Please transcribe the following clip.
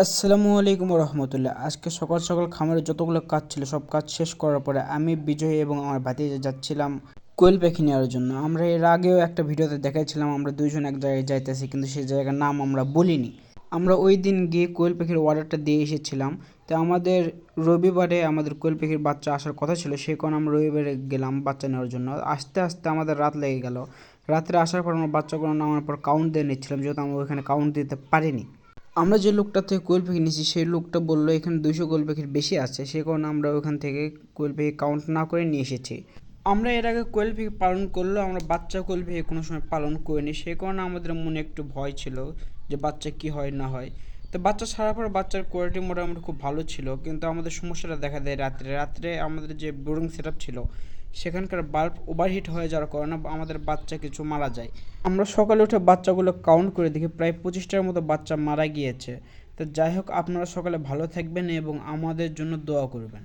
আসসালামু আলাইকুম রহমতুল্লাহ। আজকে সকাল সকাল খামারে যতগুলো কাজ ছিল সব কাজ শেষ করার পরে আমি বিজয় এবং আমার ভাতিজা যাচ্ছিলাম কোয়েল পাখি নেওয়ার জন্য। আমরা এর আগেও একটা ভিডিওতে দেখাইছিলাম আমরা দুইজন এক জায়গায় যাইতেছি, কিন্তু সেই জায়গার নাম আমরা বলিনি। আমরা ওই দিন গিয়ে কোয়েল পাখির অর্ডারটা দিয়ে এসেছিলাম। তো আমাদের রবিবারে আমাদের কোয়েল পাখির বাচ্চা আসার কথা ছিল, সেই কারণে আমরা রবিবারে গেলাম বাচ্চা নেওয়ার জন্য। আস্তে আস্তে আমাদের রাত লেগে গেল। রাত্রে আসার পর আমরা বাচ্চাগুলো নামার পর কাউন্ট দিয়ে নিচ্ছিলাম, যেহেতু আমরা ওইখানে কাউন্ট দিতে পারিনি। আমরা যে লোকটা থেকে কোয়েল পাখি নিয়েছি সেই লোকটা বললো এখানে 200 কোয়েল পাখির বেশি আছে, সে কারণে আমরা ওখান থেকে কোয়েল পাখি কাউন্ট না করে নিয়ে এসেছি। আমরা এর আগে কোয়েল পাখি পালন করলেও আমরা বাচ্চা কোয়েল পাখি কোনো সময় পালন করিনি, সেই কারণে আমাদের মনে একটু ভয় ছিল যে বাচ্চা কি হয় না হয়। তো বাচ্চা ছাড়ার পর বাচ্চার কোয়ালিটি মোটামুটি খুব ভালো ছিল, কিন্তু আমাদের সমস্যাটা দেখা দেয় রাত্রে। রাত্রে আমাদের যে বোর্ডিং সেট আপ ছিল সেখানকার বাল্ব ওভারহিট হয়ে যাওয়ার কারণে আমাদের বাচ্চা কিছু মারা যায়। আমরা সকালে উঠে বাচ্চাগুলো কাউন্ট করে দেখি প্রায় 25টার মতো বাচ্চা মারা গিয়েছে। তো যাই হোক, আপনারা সকালে ভালো থাকবেন এবং আমাদের জন্য দোয়া করবেন।